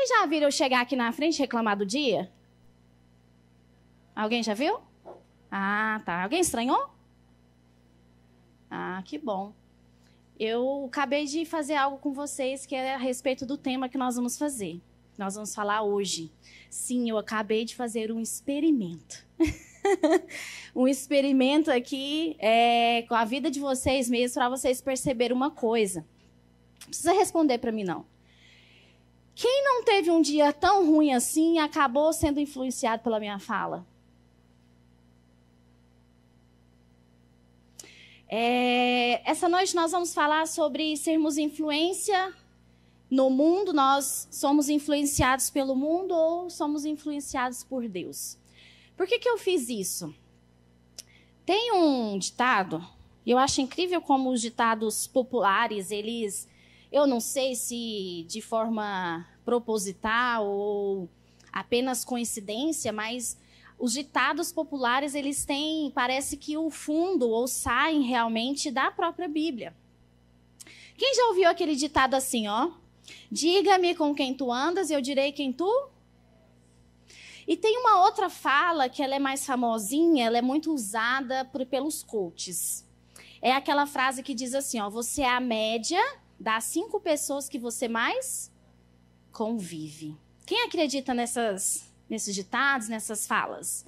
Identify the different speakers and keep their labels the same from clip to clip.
Speaker 1: Vocês já viram eu chegar aqui na frente e reclamar do dia? Alguém já viu? Ah, tá. Alguém estranhou? Ah, que bom. Eu acabei de fazer algo com vocês que é a respeito do tema que nós vamos fazer. Nós vamos falar hoje. Sim, eu acabei de fazer um experimento. Um experimento aqui com a vida de vocês mesmos para vocês perceberem uma coisa. Não precisa responder para mim, não. Quem não teve um dia tão ruim assim e acabou sendo influenciado pela minha fala? Essa noite nós vamos falar sobre sermos influência no mundo. Nós somos influenciados pelo mundo ou somos influenciados por Deus? Por que eu fiz isso? Tem um ditado, e eu acho incrível como os ditados populares, eu não sei se de forma proposital ou apenas coincidência, mas os ditados populares, eles têm, parece que o fundo, ou saem realmente da própria Bíblia. Quem já ouviu aquele ditado assim, ó? Diga-me com quem tu andas e eu direi quem tu... E tem uma outra fala que ela é mais famosinha, ela é muito usada pelos coaches. É aquela frase que diz assim, ó, você é a média das 5 pessoas que você mais convive. Quem acredita nesses ditados, nessas falas?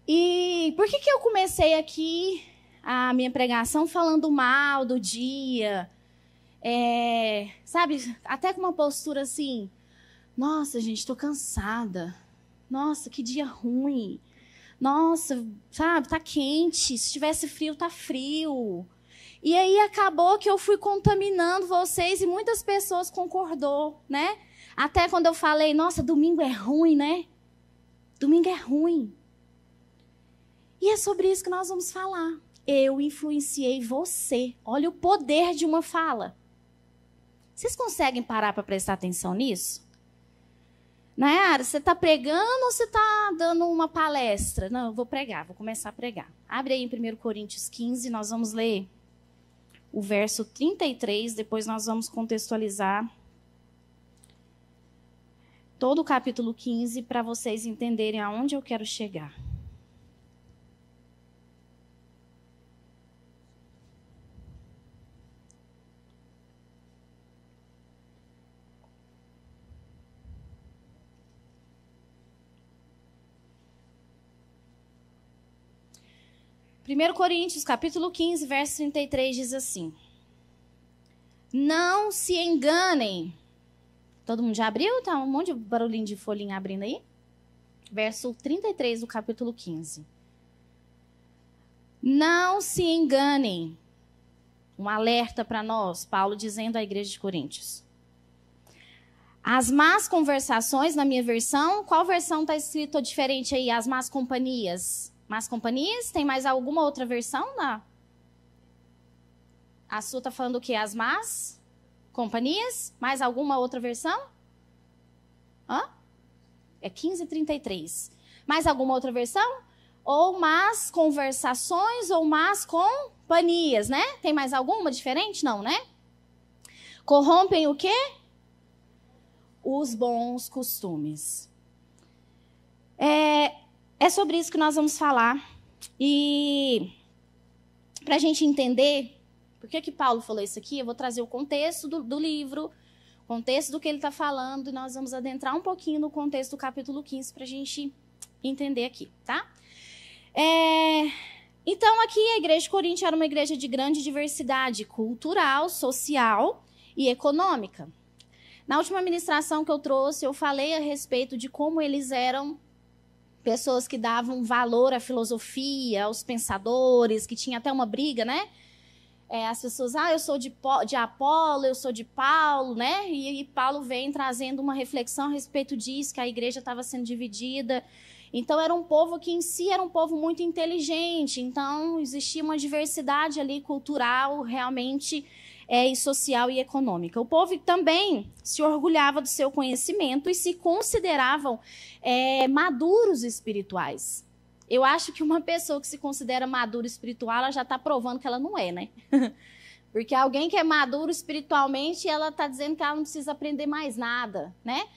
Speaker 1: E por que eu comecei aqui a minha pregação falando mal do dia? Sabe, até com uma postura assim, nossa, gente, estou cansada. Nossa, que dia ruim. Nossa, sabe, tá quente. Se tivesse frio, tá frio. E aí acabou que eu fui contaminando vocês e muitas pessoas concordou, né? Até quando eu falei, nossa, domingo é ruim, né? Domingo é ruim. E é sobre isso que nós vamos falar. Eu influenciei você. Olha o poder de uma fala. Vocês conseguem parar para prestar atenção nisso? Nayara, você está pregando ou você está dando uma palestra? Não, eu vou pregar, vou começar a pregar. Abre aí em 1 Coríntios 15, nós vamos ler o verso 33, depois nós vamos contextualizar todo o capítulo 15 para vocês entenderem aonde eu quero chegar. Primeiro Coríntios, capítulo 15, verso 33, diz assim. Não se enganem. Todo mundo já abriu? Tá um monte de barulhinho de folhinha abrindo aí. Verso 33 do capítulo 15. Não se enganem. Um alerta para nós, Paulo dizendo à igreja de Coríntios. As más conversações, na minha versão, qual versão está escrito diferente aí? As más companhias. Más companhias? Tem mais alguma outra versão? Não. A sua está falando o quê? As más companhias? Mais alguma outra versão? Hã? É 15:33. Mais alguma outra versão? Ou más conversações ou más companhias, né? Tem mais alguma diferente? Não, né? Corrompem o quê? Os bons costumes. É sobre isso que nós vamos falar. E para a gente entender por que Paulo falou isso aqui, eu vou trazer o contexto do livro, o contexto do que ele está falando, e nós vamos adentrar um pouquinho no contexto do capítulo 15 para a gente entender aqui, tá? Então, aqui a igreja de Corinto era uma igreja de grande diversidade cultural, social e econômica. Na última ministração que eu trouxe, eu falei a respeito de como eles eram pessoas que davam valor à filosofia, aos pensadores, que tinha até uma briga, né? As pessoas, eu sou de Apolo, eu sou de Paulo, né? E Paulo vem trazendo uma reflexão a respeito disso, que a igreja estava sendo dividida. Então, era um povo que em si era um povo muito inteligente. Então, existia uma diversidade ali cultural, realmente, e social e econômica. O povo também se orgulhava do seu conhecimento e se consideravam maduros espirituais. Eu acho que uma pessoa que se considera madura espiritual, ela já está provando que ela não é, né? Porque alguém que é maduro espiritualmente, ela está dizendo que ela não precisa aprender mais nada, né?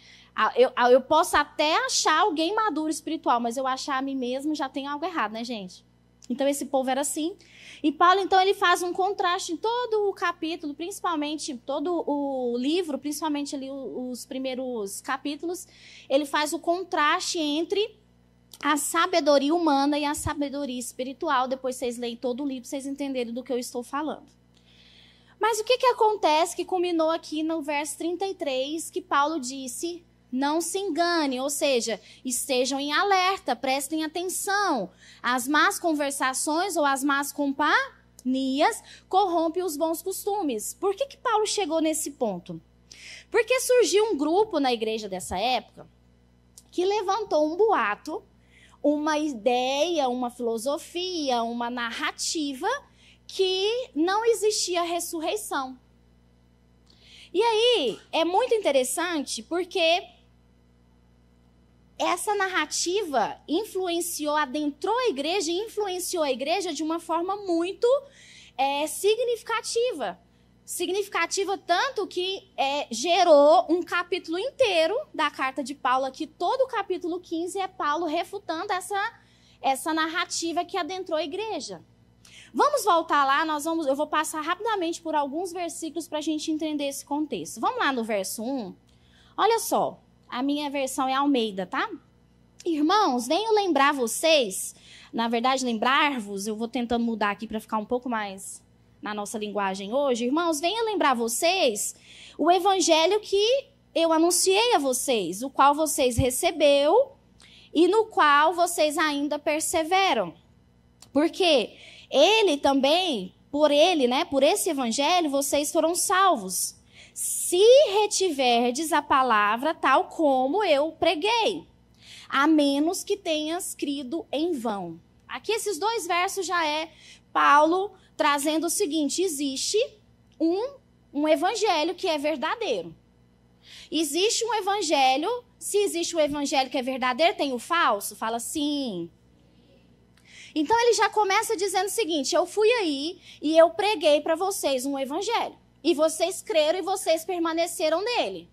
Speaker 1: Eu posso até achar alguém maduro espiritual, mas eu achar a mim mesmo já tem algo errado, né, gente? Então, esse povo era assim. E Paulo, então, ele faz um contraste em todo o capítulo, principalmente, todo o livro, principalmente ali os primeiros capítulos, ele faz o contraste entre a sabedoria humana e a sabedoria espiritual. Depois vocês leem todo o livro, pra vocês entenderem do que eu estou falando. Mas o que acontece que culminou aqui no verso 33, que Paulo disse: não se engane, ou seja, estejam em alerta, prestem atenção. As más conversações ou as más companhias corrompem os bons costumes. Por que Paulo chegou nesse ponto? Porque surgiu um grupo na igreja dessa época que levantou um boato, uma ideia, uma filosofia, uma narrativa que não existia ressurreição. E aí, é muito interessante porque essa narrativa adentrou a igreja e influenciou a igreja de uma forma muito significativa. Significativa tanto que gerou um capítulo inteiro da carta de Paulo aqui. Todo o capítulo 15 é Paulo refutando essa narrativa que adentrou a igreja. Vamos voltar lá, eu vou passar rapidamente por alguns versículos para a gente entender esse contexto. Vamos lá no verso 1. Olha só, a minha versão é Almeida, tá? Irmãos, venho lembrar vocês, na verdade lembrar-vos, eu vou tentando mudar aqui para ficar um pouco mais na nossa linguagem hoje. Irmãos, venho lembrar vocês o evangelho que eu anunciei a vocês, o qual vocês receberam e no qual vocês ainda perseveram. Porque ele também, por esse evangelho, vocês foram salvos. Se retiverdes a palavra tal como eu preguei, a menos que tenhas crido em vão. Aqui esses dois versos já é Paulo trazendo o seguinte: existe um evangelho que é verdadeiro. Existe um evangelho, se existe um evangelho que é verdadeiro, tem o falso? Fala sim. Então ele já começa dizendo o seguinte: eu fui aí e eu preguei para vocês um evangelho. E vocês creram e vocês permaneceram nele.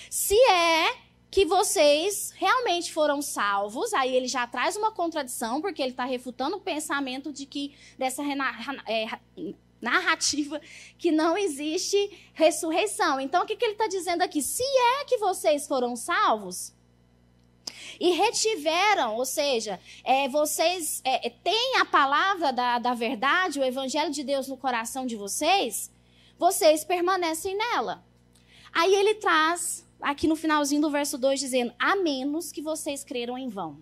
Speaker 1: Se é que vocês realmente foram salvos, aí ele já traz uma contradição, porque ele está refutando o pensamento de que dessa narrativa que não existe ressurreição. Então, o que ele está dizendo aqui? Se é que vocês foram salvos e retiveram, ou seja, vocês têm a palavra da verdade, o evangelho de Deus no coração de vocês, vocês permanecem nela. Aí ele traz, aqui no finalzinho do verso 2, dizendo: a menos que vocês creram em vão.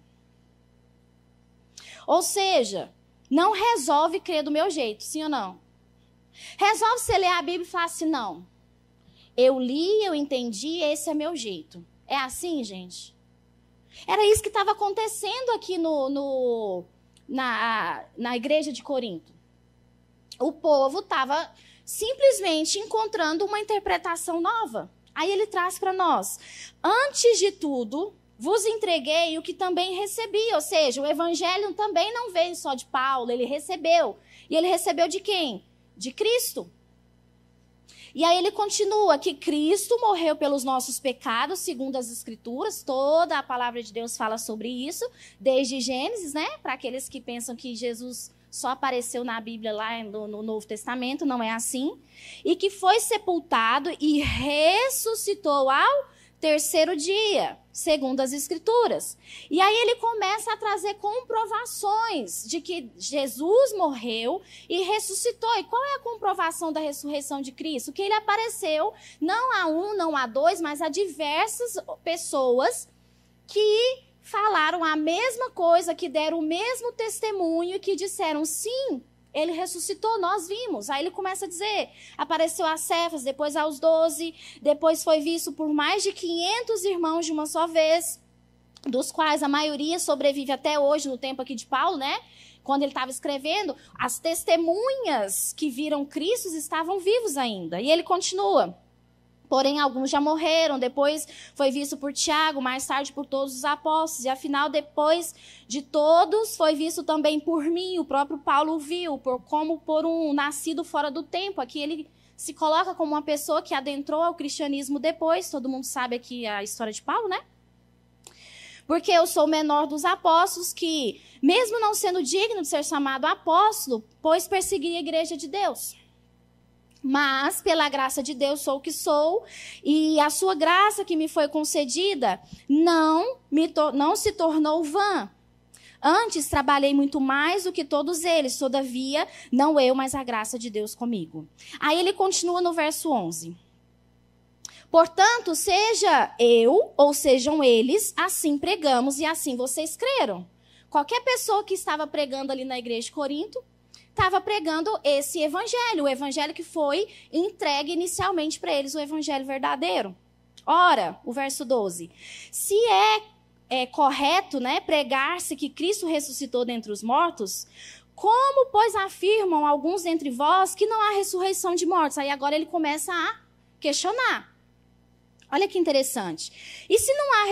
Speaker 1: Ou seja, não resolve crer do meu jeito, sim ou não? Resolve você ler a Bíblia e falar assim: não, eu li, eu entendi, esse é meu jeito. É assim, gente? Era isso que estava acontecendo aqui na igreja de Corinto. O povo estava simplesmente encontrando uma interpretação nova. Aí ele traz para nós: antes de tudo, vos entreguei o que também recebi. Ou seja, o evangelho também não veio só de Paulo, ele recebeu. E ele recebeu de quem? De Cristo. E aí ele continua que Cristo morreu pelos nossos pecados, segundo as Escrituras. Toda a palavra de Deus fala sobre isso, desde Gênesis, né? Para aqueles que pensam que Jesus só apareceu na Bíblia lá no Novo Testamento, não é assim. E que foi sepultado e ressuscitou ao terceiro dia, segundo as Escrituras. E aí ele começa a trazer comprovações de que Jesus morreu e ressuscitou. E qual é a comprovação da ressurreição de Cristo? Que ele apareceu não a um, não a dois, mas a diversas pessoas que falaram a mesma coisa, que deram o mesmo testemunho e que disseram: sim, ele ressuscitou, nós vimos. Aí ele começa a dizer: apareceu a Cefas, depois aos 12, depois foi visto por mais de 500 irmãos de uma só vez, dos quais a maioria sobrevive até hoje, no tempo aqui de Paulo, né? Quando ele estava escrevendo, as testemunhas que viram Cristo estavam vivos ainda. E ele continua: Porém, alguns já morreram, depois foi visto por Tiago, mais tarde por todos os apóstolos, e afinal, depois de todos, foi visto também por mim. O próprio Paulo o viu, como por um nascido fora do tempo. Aqui ele se coloca como uma pessoa que adentrou ao cristianismo depois. Todo mundo sabe aqui a história de Paulo, né? Porque eu sou o menor dos apóstolos que, mesmo não sendo digno de ser chamado apóstolo, pois persegui a igreja de Deus. Mas, pela graça de Deus, sou o que sou, e a sua graça que me foi concedida não se tornou vã. Antes, trabalhei muito mais do que todos eles, todavia, não eu, mas a graça de Deus comigo. Aí ele continua no verso 11. Portanto, seja eu ou sejam eles, assim pregamos e assim vocês creram. Qualquer pessoa que estava pregando ali na igreja de Corinto, estava pregando esse evangelho, o evangelho que foi entregue inicialmente para eles, o evangelho verdadeiro. Ora, o verso 12, se é correto, né, pregar-se que Cristo ressuscitou dentre os mortos, como, pois, afirmam alguns dentre vós que não há ressurreição de mortos? Aí agora ele começa a questionar. Olha que interessante. E se não há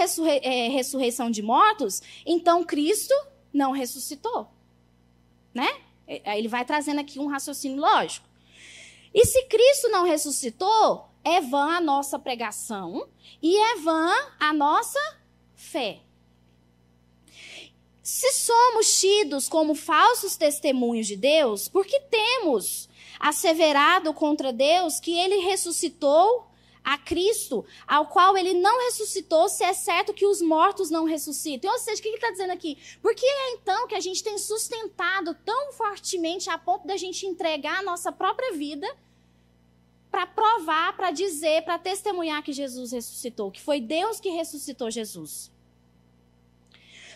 Speaker 1: ressurreição de mortos, então Cristo não ressuscitou, né? Ele vai trazendo aqui um raciocínio lógico. E se Cristo não ressuscitou, é vã a nossa pregação e é vã a nossa fé. Se somos tidos como falsos testemunhos de Deus, porque temos asseverado contra Deus que ele ressuscitou a Cristo, ao qual ele não ressuscitou, se é certo que os mortos não ressuscitam. Ou seja, o que ele está dizendo aqui? Por que é então que a gente tem sustentado tão fortemente a ponto da gente entregar a nossa própria vida para provar, para dizer, para testemunhar que Jesus ressuscitou, que foi Deus que ressuscitou Jesus?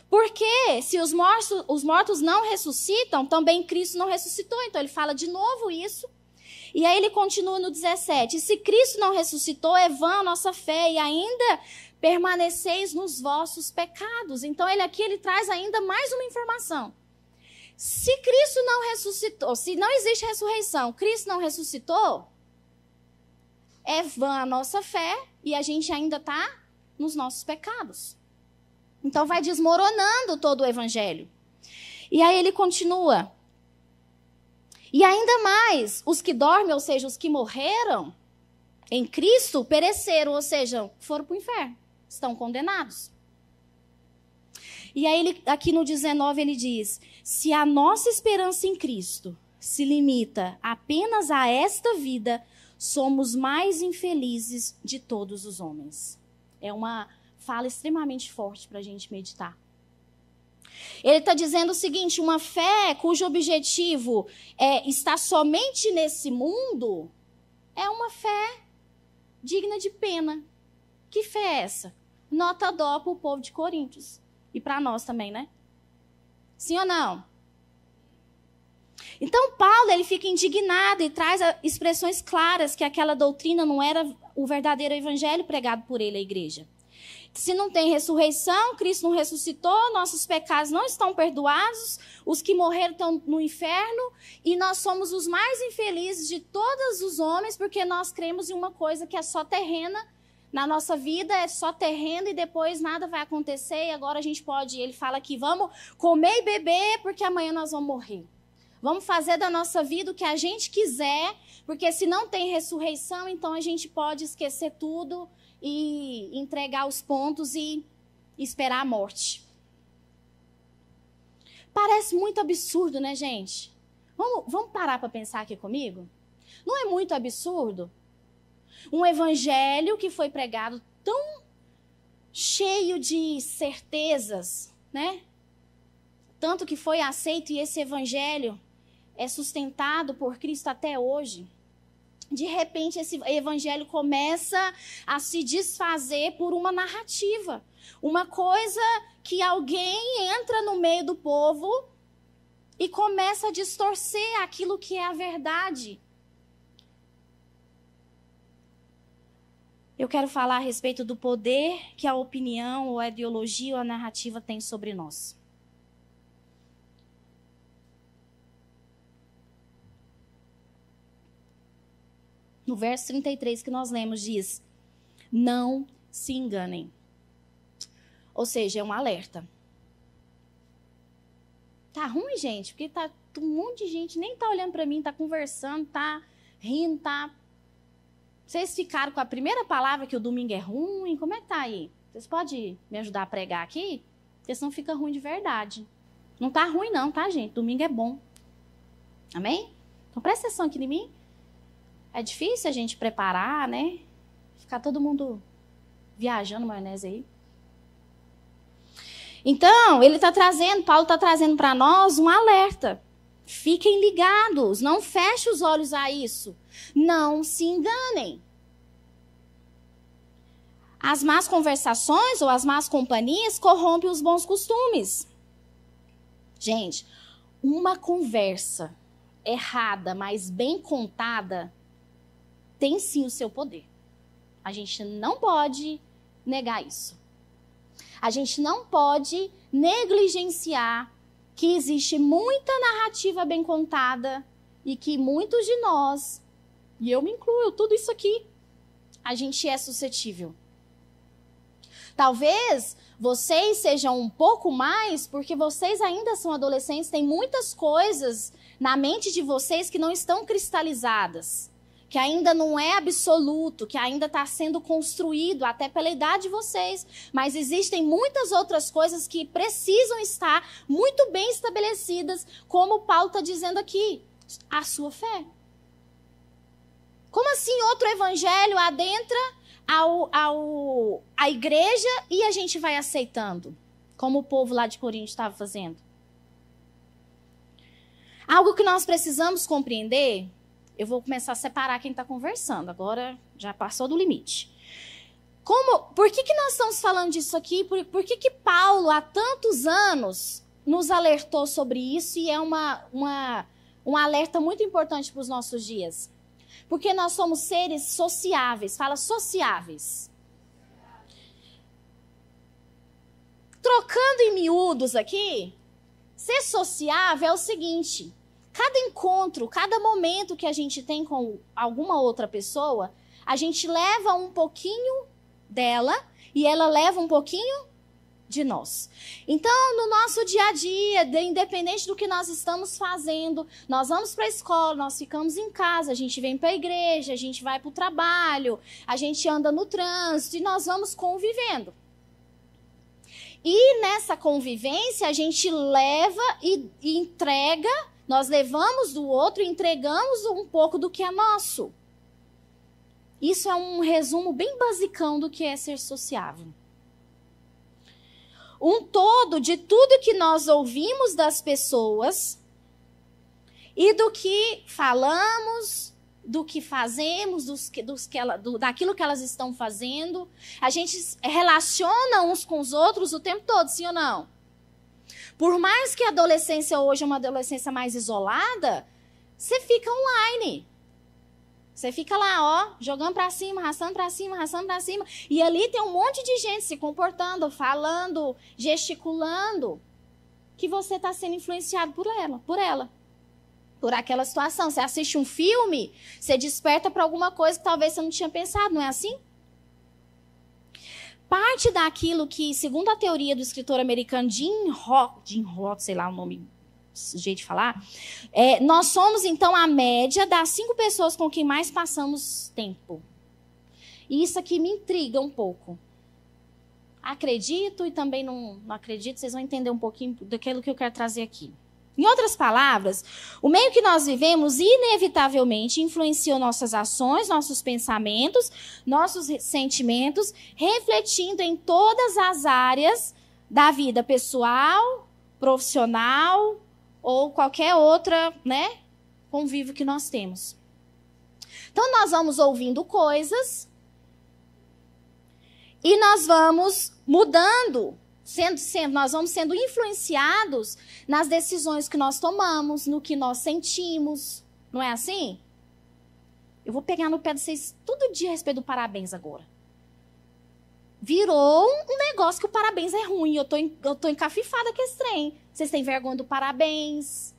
Speaker 1: Porque se os mortos não ressuscitam, também Cristo não ressuscitou. Então ele fala de novo isso. E aí ele continua no 17. Se Cristo não ressuscitou, é vã a nossa fé e ainda permaneceis nos vossos pecados. Então ele traz ainda mais uma informação. Se Cristo não ressuscitou, se não existe ressurreição, Cristo não ressuscitou, é vã a nossa fé e a gente ainda está nos nossos pecados. Então vai desmoronando todo o evangelho. E aí ele continua. E ainda mais, os que dormem, ou seja, os que morreram em Cristo, pereceram, ou seja, foram para o inferno, estão condenados. E aí, aqui no 19, ele diz, se a nossa esperança em Cristo se limita apenas a esta vida, somos mais infelizes de todos os homens. É uma fala extremamente forte para a gente meditar. Ele está dizendo o seguinte, uma fé cujo objetivo está somente nesse mundo, é uma fé digna de pena. Que fé é essa? Nota dó para o povo de Coríntios. E para nós também, né? Sim ou não? Então Paulo ele fica indignado e traz expressões claras que aquela doutrina não era o verdadeiro evangelho pregado por ele à igreja. Se não tem ressurreição, Cristo não ressuscitou, nossos pecados não estão perdoados, os que morreram estão no inferno, e nós somos os mais infelizes de todos os homens, porque nós cremos em uma coisa que é só terrena, na nossa vida é só terreno e depois nada vai acontecer, e agora a gente pode, ele fala aqui, vamos comer e beber, porque amanhã nós vamos morrer. Vamos fazer da nossa vida o que a gente quiser, porque se não tem ressurreição, então a gente pode esquecer tudo, e entregar os pontos e esperar a morte. Parece muito absurdo, né, gente? Vamos parar para pensar aqui comigo? Não é muito absurdo? Um evangelho que foi pregado tão cheio de certezas, né? Tanto que foi aceito e esse evangelho é sustentado por Cristo até hoje. De repente, esse evangelho começa a se desfazer por uma narrativa. Uma coisa que alguém entra no meio do povo e começa a distorcer aquilo que é a verdade. Eu quero falar a respeito do poder que a opinião, ou a ideologia, ou a narrativa tem sobre nós. No verso 33 que nós lemos diz, Não se enganem. Ou seja, é um alerta. Tá ruim, gente, porque tá um monte de gente nem tá olhando para mim, tá conversando, tá rindo, tá... Vocês ficaram com a primeira palavra que o domingo é ruim? Como é que tá aí? Vocês podem me ajudar a pregar aqui? Porque senão fica ruim de verdade. Não tá ruim não, tá, gente? Domingo é bom. Amém? Então presta atenção aqui em mim. É difícil a gente preparar, né? Ficar todo mundo viajando maionese aí. Então, Paulo está trazendo para nós um alerta. Fiquem ligados, não fechem os olhos a isso. Não se enganem. As más conversações ou as más companhias corrompem os bons costumes. Gente, uma conversa errada, mas bem contada, tem sim o seu poder. A gente não pode negar isso. A gente não pode negligenciar que existe muita narrativa bem contada e que muitos de nós, e eu me incluo, tudo isso aqui, a gente é suscetível. Talvez vocês sejam um pouco mais, porque vocês ainda são adolescentes, tem muitas coisas na mente de vocês que não estão cristalizadas, que ainda não é absoluto, que ainda está sendo construído até pela idade de vocês. Mas existem muitas outras coisas que precisam estar muito bem estabelecidas, como o Paulo está dizendo aqui, a sua fé. Como assim outro evangelho adentra a igreja e a gente vai aceitando? Como o povo lá de Corinto estava fazendo. Algo que nós precisamos compreender... Eu vou começar a separar quem está conversando. Agora já passou do limite. Por que nós estamos falando disso aqui? Por que Paulo, há tantos anos, nos alertou sobre isso e é um alerta muito importante para os nossos dias? Porque nós somos seres sociáveis. Fala sociáveis. Trocando em miúdos aqui, ser sociável é o seguinte... Cada encontro, cada momento que a gente tem com alguma outra pessoa, a gente leva um pouquinho dela e ela leva um pouquinho de nós. Então, no nosso dia a dia, independente do que nós estamos fazendo, nós vamos para a escola, nós ficamos em casa, a gente vem para a igreja, a gente vai para o trabalho, a gente anda no trânsito e nós vamos convivendo. E nessa convivência, a gente leva e entrega. Nós levamos do outro e entregamos um pouco do que é nosso. Isso é um resumo bem basicão do que é ser sociável. Um todo de tudo que nós ouvimos das pessoas e do que falamos, do que fazemos, daquilo que elas estão fazendo. A gente relaciona uns com os outros o tempo todo, sim ou não? Por mais que a adolescência hoje é uma adolescência mais isolada, você fica online. Você fica lá, ó, jogando pra cima, arrastando pra cima, arrastando pra cima. E ali tem um monte de gente se comportando, falando, gesticulando, que você está sendo influenciado por aquela situação. Você assiste um filme, você desperta para alguma coisa que talvez você não tinha pensado, não é assim? Parte daquilo que, segundo a teoria do escritor americano Jim Roth, sei lá o nome, jeito de falar, nós somos, então, a média das 5 pessoas com quem mais passamos tempo. E isso aqui me intriga um pouco. Acredito e também não acredito, vocês vão entender um pouquinho daquilo que eu quero trazer aqui. Em outras palavras, o meio que nós vivemos inevitavelmente influencia nossas ações, nossos pensamentos, nossos sentimentos, refletindo em todas as áreas da vida pessoal, profissional ou qualquer outra, né, convívio que nós temos. Então, nós vamos ouvindo coisas e nós vamos mudando. Nós vamos sendo influenciados nas decisões que nós tomamos, no que nós sentimos. Não é assim? Eu vou pegar no pé de vocês todo dia a respeito do parabéns agora. Virou um negócio que o parabéns é ruim. Eu tô encafifada com esse trem. Vocês têm vergonha do parabéns.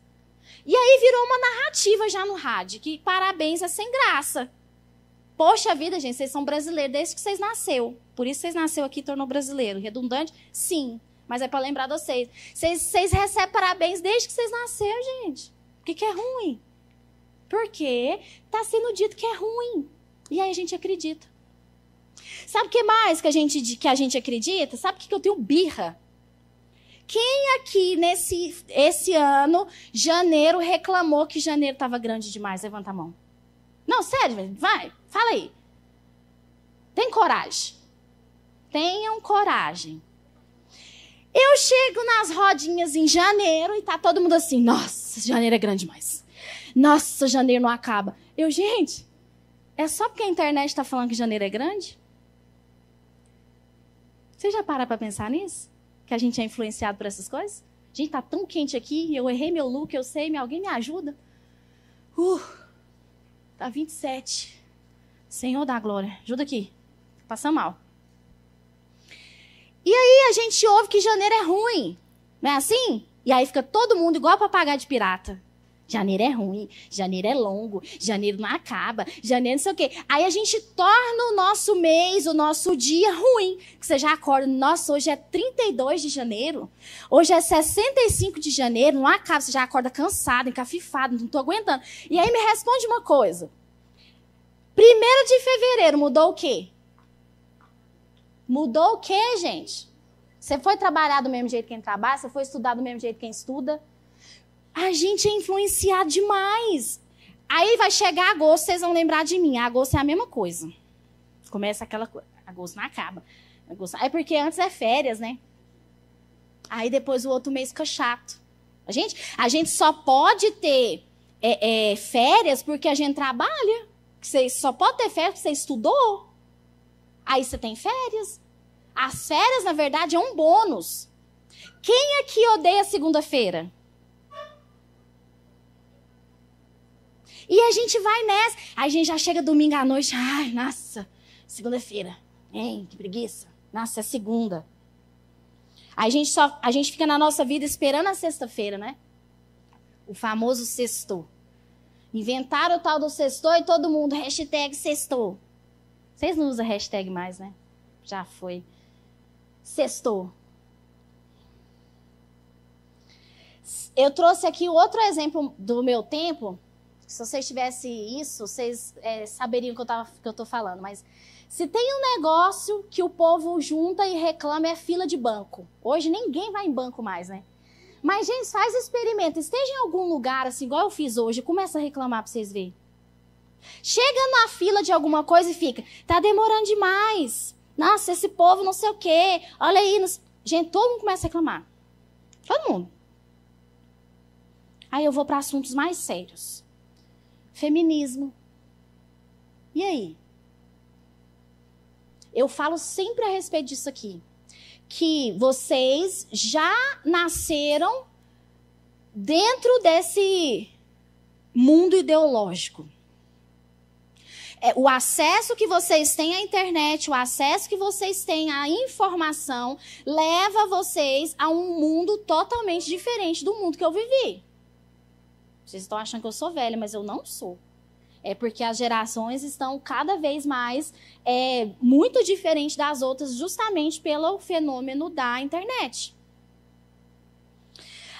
Speaker 1: E aí virou uma narrativa já no rádio, que parabéns é sem graça. Poxa vida, gente, vocês são brasileiros desde que vocês nasceram. Por isso vocês nasceram aqui e tornou brasileiro. Redundante? Sim. Mas é para lembrar de vocês. Vocês recebem parabéns desde que vocês nasceram, gente. Por que é ruim? Porque está sendo dito que é ruim. E aí a gente acredita. Sabe o que mais que a gente acredita? Sabe o que eu tenho birra? Quem aqui esse ano, janeiro, reclamou que janeiro estava grande demais? Levanta a mão. Não, sério, vai, fala aí. Tem coragem. Tenham coragem. Eu chego nas rodinhas em janeiro e tá todo mundo assim, nossa, janeiro é grande demais. Nossa, janeiro não acaba. Gente, é só porque a internet está falando que janeiro é grande? Você já para pra pensar nisso? Que a gente é influenciado por essas coisas? Gente, tá tão quente aqui, eu errei meu look, eu sei, alguém me ajuda? Tá 27. Senhor da glória, ajuda aqui. Passa mal. E aí a gente ouve que janeiro é ruim. Não é assim? E aí fica todo mundo igual papagaio de pirata. Janeiro é ruim, janeiro é longo, janeiro não acaba, janeiro não sei o quê. Aí a gente torna o nosso mês, o nosso dia ruim. Que você já acorda, nossa, hoje é 32 de janeiro, hoje é 65 de janeiro, não acaba, você já acorda cansado, encafifado, não tô aguentando. E aí me responde uma coisa. 1º de fevereiro mudou o quê? Mudou o quê, gente? Você foi trabalhar do mesmo jeito que quem trabalha, você foi estudar do mesmo jeito que quem estuda. A gente é influenciado demais. Aí vai chegar agosto, vocês vão lembrar de mim. Agosto é a mesma coisa. Começa aquela coisa. Agosto não acaba. É porque antes é férias, né? Aí depois o outro mês fica chato. A gente só pode ter férias porque a gente trabalha. Você só pode ter férias porque você estudou. Aí você tem férias. As férias, na verdade, é um bônus. Quem aqui odeia segunda-feira? E a gente vai nessa. Aí a gente já chega domingo à noite. Ai, nossa, segunda-feira. Hein, que preguiça. Nossa, é segunda. Aí a gente fica na nossa vida esperando a sexta-feira, né? O famoso sextou. Inventaram o tal do sextou e todo mundo, hashtag sextou. Vocês não usam hashtag mais, né? Já foi. Sextou. Eu trouxe aqui outro exemplo do meu tempo. Se vocês tivessem isso, vocês saberiam o que eu tô falando. Mas se tem um negócio que o povo junta e reclama é fila de banco. Hoje ninguém vai em banco mais, né? Mas, gente, faz experimento. Esteja em algum lugar, assim, igual eu fiz hoje, começa a reclamar pra vocês verem. Chega na fila de alguma coisa e fica, tá demorando demais. Nossa, esse povo não sei o quê. Olha aí. Gente, todo mundo começa a reclamar. Todo mundo. Aí eu vou para assuntos mais sérios. Feminismo. E aí? Eu falo sempre a respeito disso aqui. Que vocês já nasceram dentro desse mundo ideológico. O acesso que vocês têm à internet, o acesso que vocês têm à informação, leva vocês a um mundo totalmente diferente do mundo que eu vivi. Vocês estão achando que eu sou velha, mas eu não sou. É porque as gerações estão cada vez mais muito diferentes das outras, justamente pelo fenômeno da internet.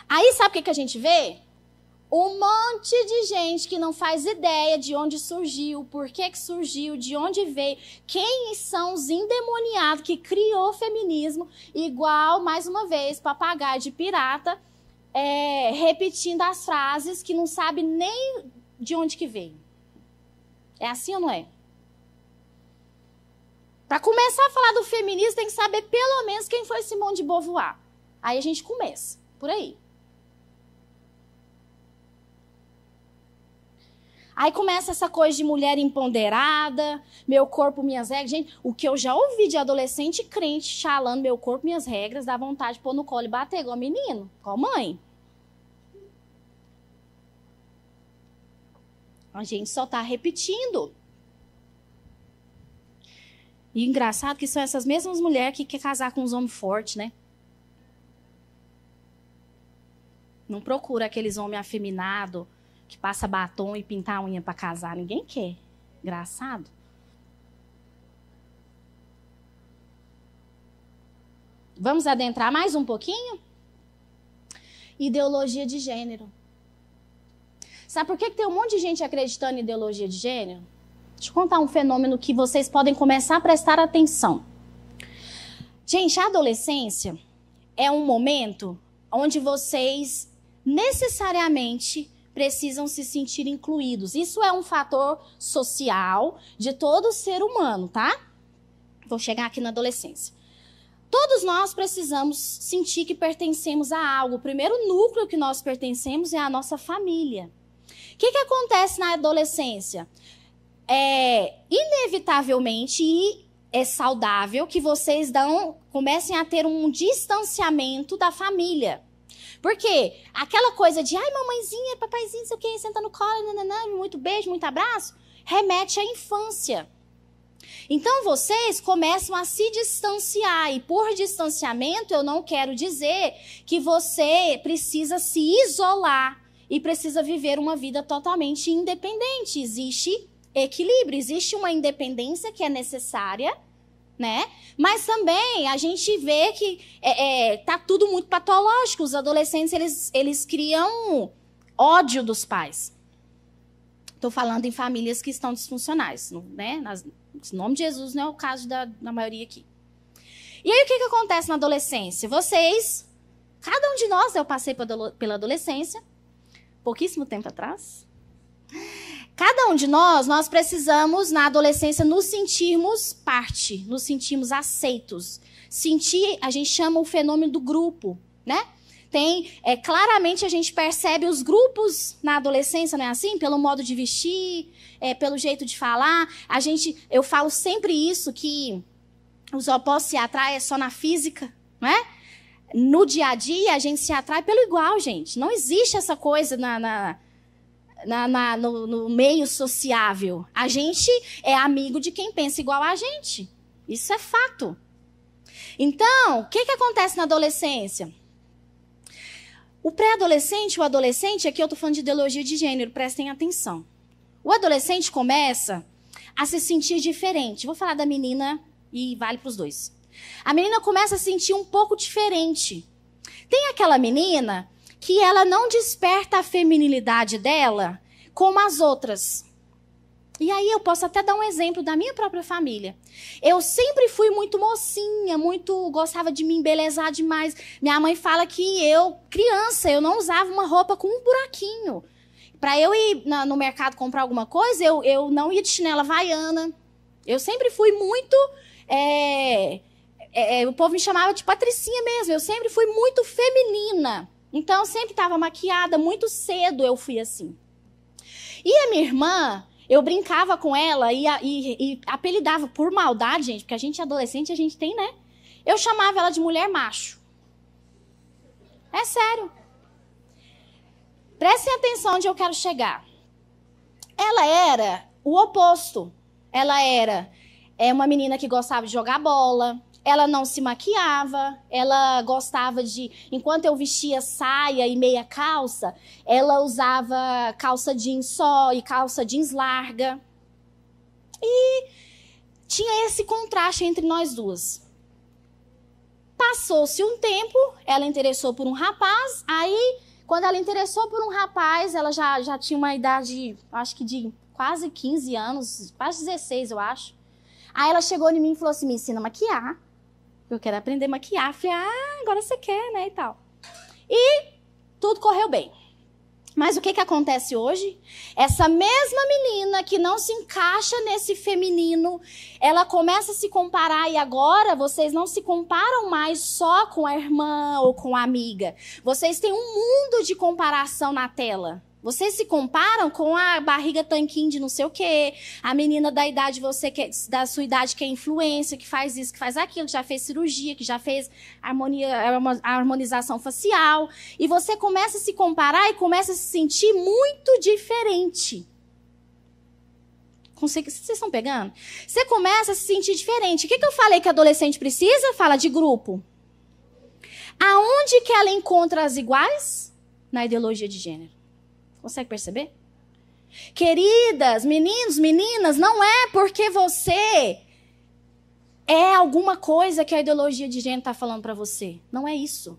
Speaker 1: Aí, sabe o que a gente vê? Um monte de gente que não faz ideia de onde surgiu, por que surgiu, de onde veio, quem são os endemoniados que criou o feminismo, igual, mais uma vez, papagaio de pirata, repetindo as frases que não sabe nem de onde que veio. É assim ou não é? Para começar a falar do feminismo, tem que saber pelo menos quem foi Simone de Beauvoir. Aí a gente começa, por aí. Aí começa essa coisa de mulher empoderada, meu corpo, minhas regras. Gente, o que eu já ouvi de adolescente crente falando meu corpo, minhas regras, dá vontade de pôr no colo e bater igual menino, igual mãe. A gente só tá repetindo. E engraçado que são essas mesmas mulheres que querem casar com uns homens fortes, né? Não procura aqueles homens afeminados que passa batom e pintar a unha para casar. Ninguém quer. Engraçado. Vamos adentrar mais um pouquinho? Ideologia de gênero. Sabe por que tem um monte de gente acreditando em ideologia de gênero? Deixa eu contar um fenômeno que vocês podem começar a prestar atenção. Gente, a adolescência é um momento onde vocês necessariamente precisam se sentir incluídos. Isso é um fator social de todo ser humano, tá? Vou chegar aqui na adolescência. Todos nós precisamos sentir que pertencemos a algo. O primeiro núcleo que nós pertencemos é a nossa família. O que acontece na adolescência? Inevitavelmente, e é saudável que vocês comecem a ter um distanciamento da família. Por quê? Aquela coisa de, ai, mamãezinha, papaizinho, não sei o quê, senta no colo, nananã, muito beijo, muito abraço, remete à infância. Então, vocês começam a se distanciar. E por distanciamento, eu não quero dizer que você precisa se isolar e precisa viver uma vida totalmente independente. Existe equilíbrio, existe uma independência que é necessária, né? Mas também a gente vê que tá tudo muito patológico. Os adolescentes, eles criam ódio dos pais. Estou falando em famílias que estão disfuncionais, né? Em nome de Jesus, não é o caso da maioria aqui. E aí, o que acontece na adolescência? Cada um de nós, eu passei pela adolescência, pouquíssimo tempo atrás. Cada um de nós precisamos, na adolescência, nos sentirmos parte, nos sentirmos aceitos. Sentir, a gente chama o fenômeno do grupo, né? Claramente a gente percebe os grupos na adolescência, não é assim? Pelo modo de vestir, pelo jeito de falar. Eu falo sempre isso, que os opostos se atraem só na física, não é? No dia a dia, a gente se atrai pelo igual, gente. Não existe essa coisa no meio sociável. A gente é amigo de quem pensa igual a gente. Isso é fato. Então, o que acontece na adolescência? O pré-adolescente, o adolescente, aqui eu estou falando de ideologia de gênero, prestem atenção. O adolescente começa a se sentir diferente. Vou falar da menina e vale para os dois. A menina começa a se sentir um pouco diferente. Tem aquela menina que ela não desperta a feminilidade dela como as outras. E aí eu posso até dar um exemplo da minha própria família. Eu sempre fui muito mocinha, gostava de me embelezar demais. Minha mãe fala que criança, eu não usava uma roupa com um buraquinho. Para eu ir no mercado comprar alguma coisa, eu não ia de chinela havaiana. Eu sempre fui muito... o povo me chamava de patricinha mesmo. Eu sempre fui muito feminina. Então, eu sempre estava maquiada. Muito cedo eu fui assim. E a minha irmã... Eu brincava com ela e apelidava por maldade, gente, porque a gente é adolescente, a gente tem, né? Eu chamava ela de mulher macho. É sério. Prestem atenção onde eu quero chegar. Ela era o oposto. Ela era uma menina que gostava de jogar bola. Ela não se maquiava, ela gostava de... Enquanto eu vestia saia e meia calça, ela usava calça jeans só e calça jeans larga. E tinha esse contraste entre nós duas. Passou-se um tempo, ela interessou por um rapaz. Aí, quando ela interessou por um rapaz, ela já tinha uma idade, acho que de quase 15 anos, quase 16, eu acho. Aí ela chegou em mim e falou assim, me ensina a maquiar. Eu quero aprender a maquiar. Falei, agora você quer, né, e tal. E tudo correu bem. Mas o que acontece hoje? Essa mesma menina que não se encaixa nesse feminino, ela começa a se comparar e agora vocês não se comparam mais só com a irmã ou com a amiga. Vocês têm um mundo de comparação na tela. Vocês se comparam com a barriga tanquinho de não sei o quê, a menina da idade da sua idade que é influência, que faz isso, que faz aquilo, que já fez cirurgia, que já fez harmonização facial. E você começa a se comparar e começa a se sentir muito diferente. Vocês estão pegando? Você começa a se sentir diferente. O que eu falei que adolescente precisa? Fala de grupo. Aonde que ela encontra as iguais? Na ideologia de gênero. Consegue perceber? Queridas, meninos, meninas, não é porque você é alguma coisa que a ideologia de gênero está falando para você. Não é isso.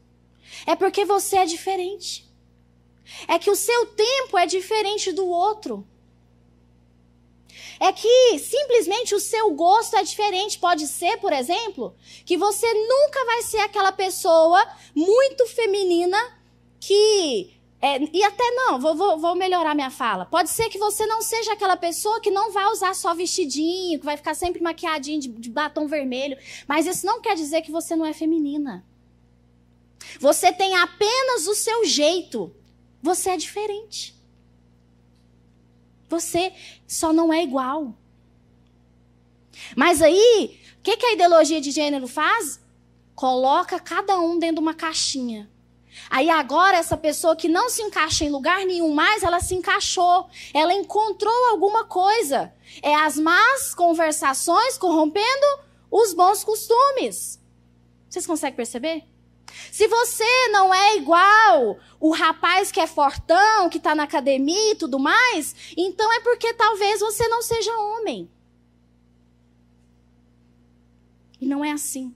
Speaker 1: É porque você é diferente. É que o seu tempo é diferente do outro. É que simplesmente o seu gosto é diferente. Pode ser, por exemplo, que você nunca vai ser aquela pessoa muito feminina que... e até não, vou melhorar minha fala. Pode ser que você não seja aquela pessoa que não vai usar só vestidinho, que vai ficar sempre maquiadinho de batom vermelho. Mas isso não quer dizer que você não é feminina. Você tem apenas o seu jeito. Você é diferente. Você só não é igual. Mas aí, o que a ideologia de gênero faz? Coloca cada um dentro de uma caixinha. Aí agora, essa pessoa que não se encaixa em lugar nenhum mais, ela se encaixou. Ela encontrou alguma coisa. É as más conversações corrompendo os bons costumes. Vocês conseguem perceber? Se você não é igual o rapaz que é fortão, que está na academia e tudo mais, então é porque talvez você não seja homem. E não é assim.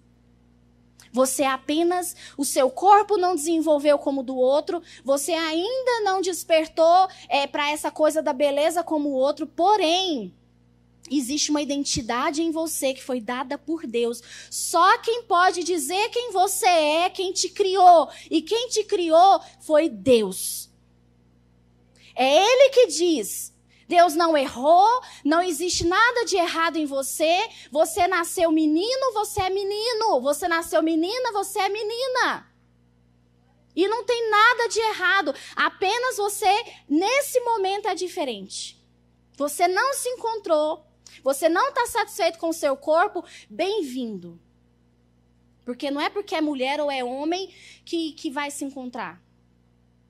Speaker 1: Você apenas, o seu corpo não desenvolveu como o do outro, você ainda não despertou para essa coisa da beleza como o outro, porém... existe uma identidade em você que foi dada por Deus. Só quem pode dizer quem você é, quem te criou. E quem te criou foi Deus. É Ele que diz. Deus não errou, não existe nada de errado em você. Você nasceu menino, você é menino. Você nasceu menina, você é menina. E não tem nada de errado. Apenas você, nesse momento, é diferente. Você não se encontrou. Você não está satisfeito com o seu corpo, bem-vindo. Porque não é porque é mulher ou é homem que vai se encontrar.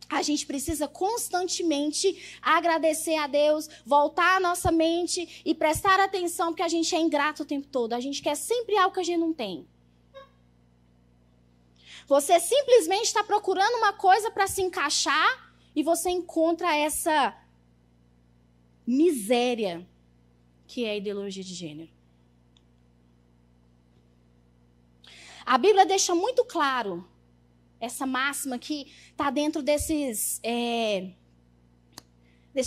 Speaker 1: A gente precisa constantemente agradecer a Deus, voltar a nossa mente e prestar atenção, porque a gente é ingrato o tempo todo. A gente quer sempre algo que a gente não tem. Você simplesmente está procurando uma coisa para se encaixar e você encontra essa miséria que é a ideologia de gênero. A Bíblia deixa muito claro essa máxima que está dentro desses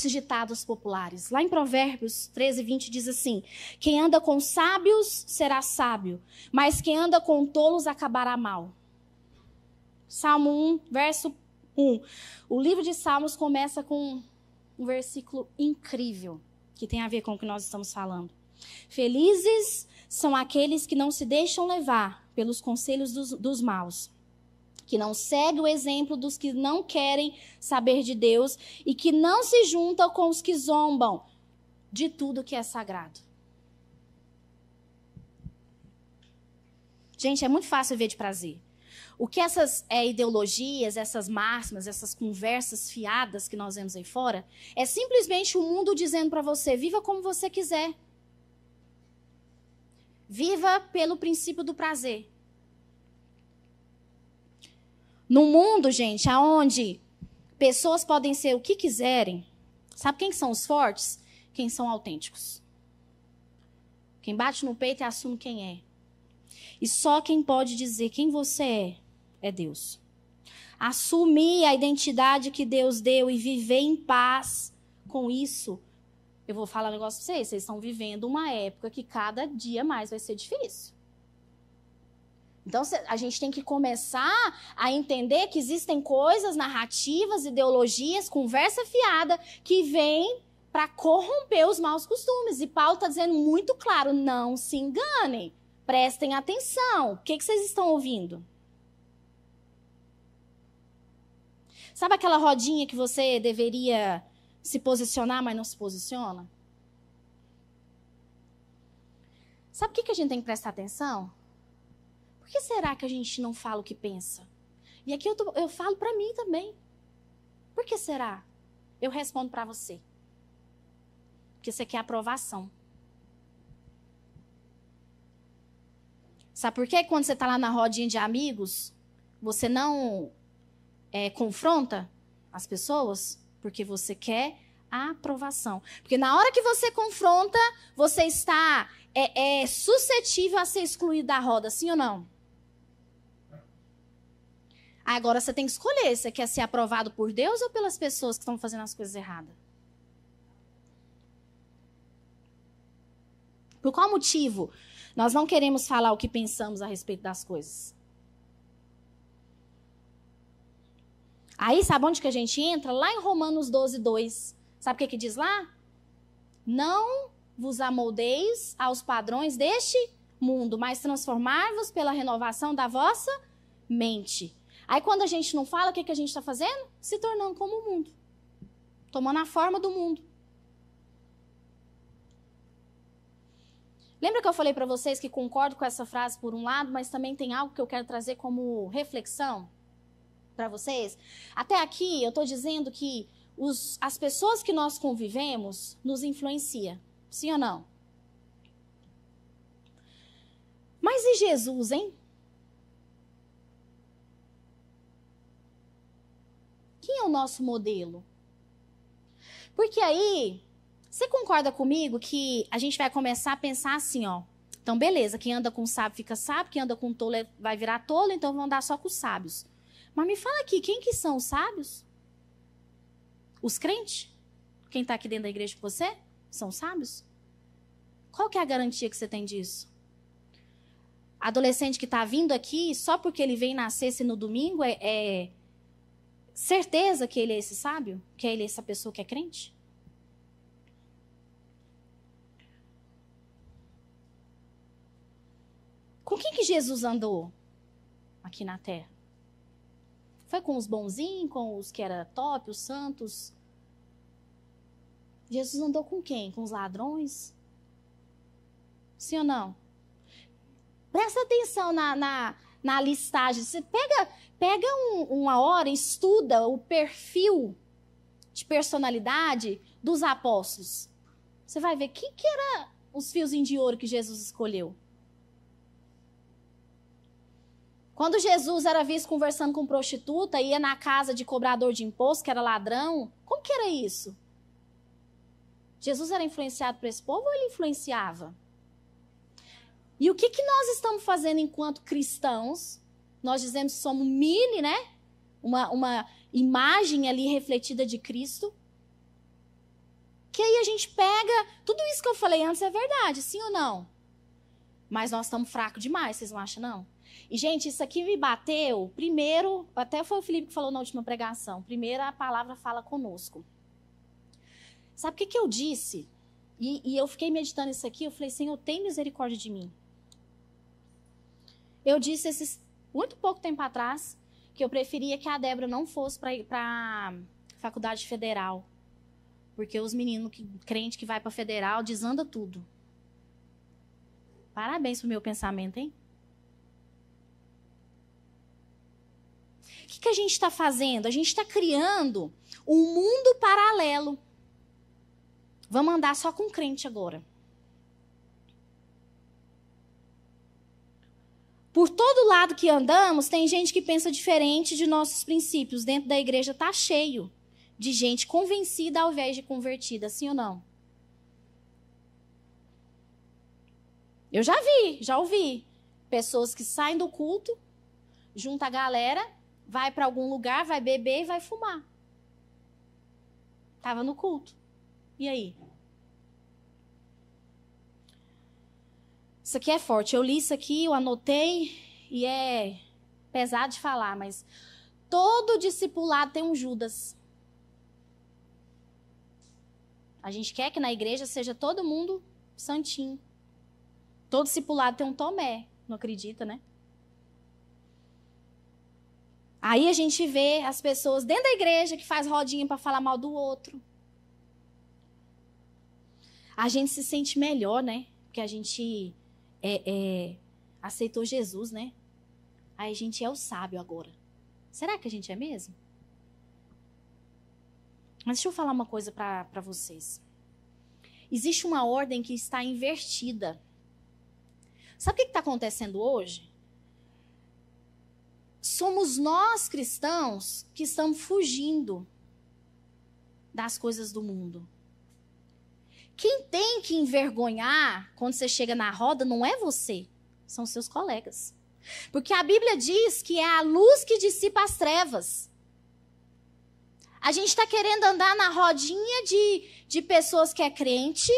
Speaker 1: ditados populares. Lá em Provérbios 13, 20 diz assim: quem anda com sábios será sábio, mas quem anda com tolos acabará mal. Salmo 1, verso 1. O livro de Salmos começa com um versículo incrível, que tem a ver com o que nós estamos falando. Felizes são aqueles que não se deixam levar pelos conselhos dos maus, que não seguem o exemplo dos que não querem saber de Deus e que não se juntam com os que zombam de tudo que é sagrado. Gente, é muito fácil viver de prazer. O que essas ideologias, essas máximas, essas conversas fiadas que nós vemos aí fora, é simplesmente o mundo dizendo para você, viva como você quiser. Viva pelo princípio do prazer. No mundo, gente, aonde pessoas podem ser o que quiserem, sabe quem são os fortes? Quem são autênticos. Quem bate no peito e assume quem é. E só quem pode dizer quem você é Deus. Assumir a identidade que Deus deu e viver em paz com isso. Eu vou falar um negócio para vocês estão vivendo uma época que cada dia mais vai ser difícil. Então, a gente tem que começar a entender que existem coisas, narrativas, ideologias, conversa fiada, que vêm para corromper os maus costumes. E Paulo está dizendo muito claro, não se enganem, prestem atenção. O que vocês estão ouvindo? Sabe aquela rodinha que você deveria se posicionar, mas não se posiciona? Sabe o que a gente tem que prestar atenção? Por que será que a gente não fala o que pensa? E aqui eu falo para mim também. Por que será? Eu respondo para você. Porque você quer aprovação. Sabe por que quando você está lá na rodinha de amigos, você não confronta as pessoas? Porque você quer Aprovação. Porque na hora que você confronta, você está suscetível a ser excluído da roda, sim ou não? Agora você tem que escolher, você quer ser aprovado por Deus ou pelas pessoas que estão fazendo as coisas erradas? Por qual motivo nós não queremos falar o que pensamos a respeito das coisas? Aí, sabe onde que a gente entra? Lá em Romanos 12:2. Sabe o que diz lá? Não vos amoldeis aos padrões deste mundo, mas transformai-vos pela renovação da vossa mente. Aí, quando a gente não fala, o que a gente está fazendo? Se tornando como o mundo. Tomando a forma do mundo. Lembra que eu falei para vocês que concordo com essa frase por um lado, mas também tem algo que eu quero trazer como reflexão para vocês? Até aqui, eu estou dizendo que as pessoas que nós convivemos nos influenciam. Sim ou não? Mas e Jesus, hein? Quem é o nosso modelo? Porque aí, você concorda comigo que a gente vai começar a pensar assim, ó. Então, beleza, quem anda com sábio fica sábio, quem anda com tolo vai virar tolo, então vão andar só com os sábios. Mas me fala aqui, quem que são os sábios? Os crentes? Quem está aqui dentro da igreja com você? São sábios? Qual que é a garantia que você tem disso? Adolescente que está vindo aqui, só porque ele vem na sexta e no domingo, é certeza que ele é esse sábio? Que ele é essa pessoa que é crente? Com quem que Jesus andou aqui na terra? Foi com os bonzinhos, com os que era top, os santos? Jesus andou com quem? Com os ladrões? Sim ou não? Presta atenção na listagem. Você pega uma hora e estuda o perfil de personalidade dos apóstolos. Você vai ver que era os fiozinhos de ouro que Jesus escolheu. Quando Jesus era visto conversando com prostituta, ia na casa de cobrador de imposto, que era ladrão, como que era isso? Jesus era influenciado por esse povo ou ele influenciava? E o que nós estamos fazendo enquanto cristãos? Nós dizemos que somos mini, né? Uma imagem ali refletida de Cristo. Que aí a gente pega... Tudo isso que eu falei antes é verdade, sim ou não? Mas nós estamos fracos demais, vocês não acham, não? E, gente, isso aqui me bateu. Primeiro, até foi o Felipe que falou na última pregação. Primeiro, a palavra fala conosco. Sabe o que eu disse? E eu fiquei meditando isso aqui. Eu falei, Senhor, tem misericórdia de mim. Eu disse muito pouco tempo atrás que eu preferia que a Débora não fosse para a faculdade federal. Porque os meninos crentes que vai para federal desanda tudo. Parabéns pro meu pensamento, hein? O que a gente está fazendo? A gente está criando um mundo paralelo. Vamos andar só com crente agora. Por todo lado que andamos, tem gente que pensa diferente de nossos princípios. Dentro da igreja está cheio de gente convencida ao invés de convertida, sim ou não? Eu já ouvi pessoas que saem do culto, junta a galera, vai para algum lugar, vai beber e vai fumar. Estava no culto. E aí? Isso aqui é forte. Eu li isso aqui, eu anotei e é pesado de falar, mas todo discipulado tem um Judas. A gente quer que na igreja seja todo mundo santinho. Todo discipulado tem um Tomé. Não acredita, né? Aí a gente vê as pessoas dentro da igreja que faz rodinha para falar mal do outro. A gente se sente melhor, né? Porque a gente aceitou Jesus, né? Aí a gente é o sábio agora. Será que a gente é mesmo? Mas deixa eu falar uma coisa para vocês. Existe uma ordem que está invertida. Sabe o que está acontecendo hoje? Somos nós, cristãos, que estamos fugindo das coisas do mundo. Quem tem que envergonhar quando você chega na roda não é você, são seus colegas. Porque a Bíblia diz que é a luz que dissipa as trevas. A gente está querendo andar na rodinha de pessoas que é crente.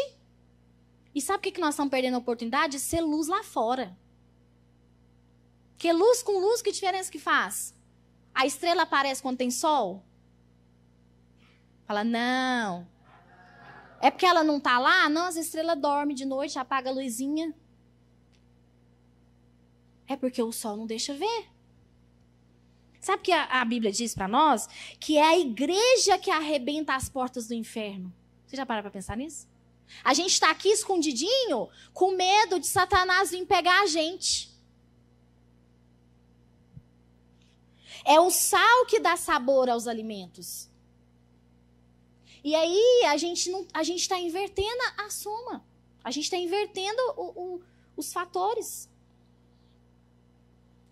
Speaker 1: E sabe o que nós estamos perdendo a oportunidade? De ser luz lá fora. Porque luz com luz, que diferença que faz? A estrela aparece quando tem sol? Fala, não. É porque ela não está lá? Não, as estrelas dormem de noite, apaga a luzinha. É porque o sol não deixa ver. Sabe o que a Bíblia diz para nós? Que é a igreja que arrebenta as portas do inferno. Você já parou para pensar nisso? A gente está aqui escondidinho, com medo de Satanás vir pegar a gente. É o sal que dá sabor aos alimentos. E aí a gente está invertendo a soma. A gente está invertendo os fatores.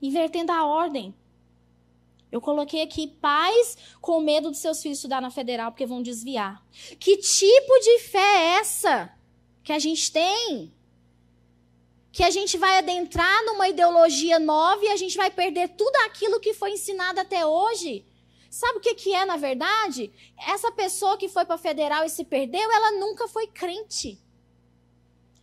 Speaker 1: Invertendo a ordem. Eu coloquei aqui pais com medo dos seus filhos estudar na federal porque vão desviar. Que tipo de fé é essa que a gente tem? Que a gente vai adentrar numa ideologia nova e a gente vai perder tudo aquilo que foi ensinado até hoje? Sabe o que é, na verdade? Essa pessoa que foi para a federal e se perdeu, ela nunca foi crente.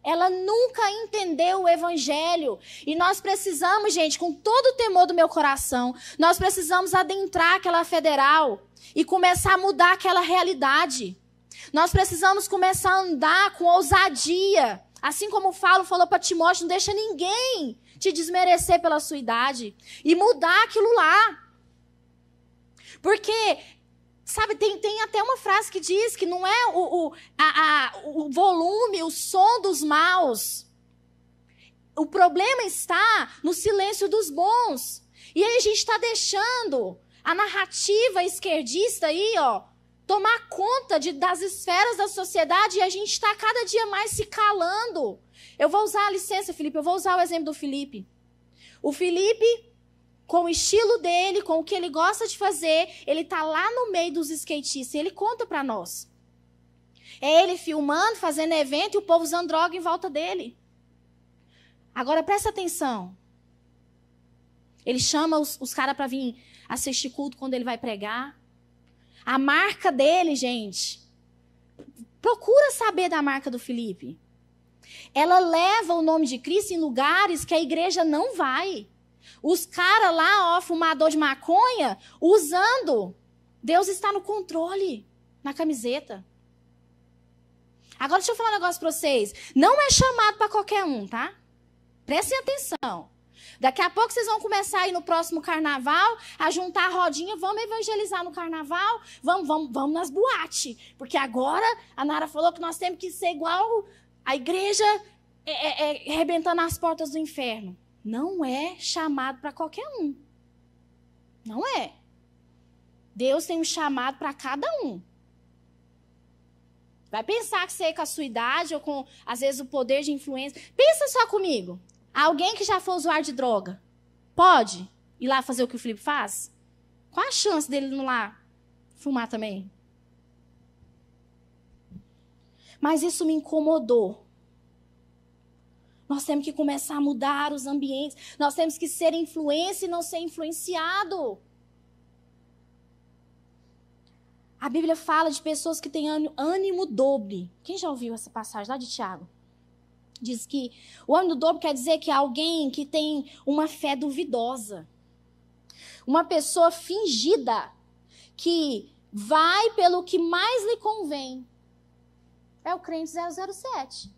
Speaker 1: Ela nunca entendeu o evangelho. E nós precisamos, gente, com todo o temor do meu coração, nós precisamos adentrar aquela federal e começar a mudar aquela realidade. Nós precisamos começar a andar com ousadia. Assim como Paulo falou para Timóteo, não deixa ninguém te desmerecer pela sua idade. E mudar aquilo lá. Porque, sabe, tem até uma frase que diz que não é o volume, o som dos maus. O problema está no silêncio dos bons. E aí a gente está deixando a narrativa esquerdista aí, ó, tomar conta das esferas da sociedade e a gente está cada dia mais se calando. Eu vou usar a licença, Felipe, eu vou usar o exemplo do Felipe. O Felipe, com o estilo dele, com o que ele gosta de fazer, ele tá lá no meio dos skatistas e ele conta para nós. É ele filmando, fazendo evento e o povo usando droga em volta dele. Agora presta atenção. Ele chama os caras para vir assistir culto quando ele vai pregar. A marca dele, gente, procura saber da marca do Felipe. Ela leva o nome de Cristo em lugares que a igreja não vai. Os caras lá, ó, fumador de maconha, usando. Deus está no controle, na camiseta. Agora deixa eu falar um negócio para vocês. Não é chamado para qualquer um, tá? Prestem atenção. Daqui a pouco vocês vão começar aí no próximo carnaval a juntar a rodinha, vamos evangelizar no carnaval, vamos nas boates. Porque agora a Nara falou que nós temos que ser igual a igreja arrebentando as portas do inferno. Não é chamado para qualquer um. Não é. Deus tem um chamado para cada um. Vai pensar que você é com a sua idade ou com, às vezes, o poder de influência. Pensa só comigo. Alguém que já foi usuário de droga, pode ir lá fazer o que o Felipe faz? Qual a chance dele não lá fumar também? Mas isso me incomodou. Nós temos que começar a mudar os ambientes. Nós temos que ser influência e não ser influenciado. A Bíblia fala de pessoas que têm ânimo dobre. Quem já ouviu essa passagem lá de Tiago? Diz que o ânimo dobre quer dizer que é alguém que tem uma fé duvidosa. Uma pessoa fingida que vai pelo que mais lhe convém. É o crente 007.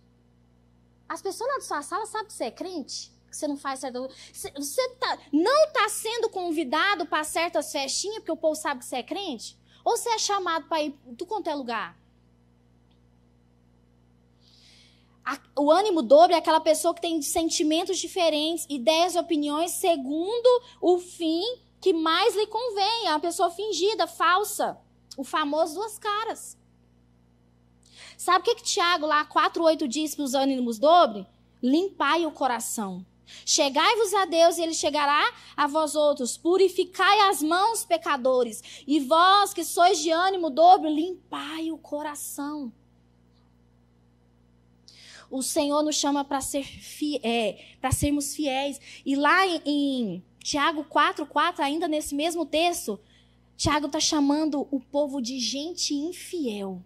Speaker 1: As pessoas lá da sua sala sabem que você é crente? Que você não faz certa... Você não está sendo convidado para certas festinhas porque o povo sabe que você é crente? Ou você é chamado para ir de quanto é lugar? O ânimo dobre é aquela pessoa que tem sentimentos diferentes, ideias e opiniões segundo o fim que mais lhe convém. É uma pessoa fingida, falsa. O famoso duas caras. Sabe o que Tiago lá 4:8 diz para os ânimos dobre? Limpai o coração. Chegai-vos a Deus e ele chegará a vós outros. Purificai as mãos, pecadores. E vós que sois de ânimo dobre, limpai o coração. O Senhor nos chama para sermos fiéis. E lá em Tiago 4:4, ainda nesse mesmo texto, Tiago está chamando o povo de gente infiel.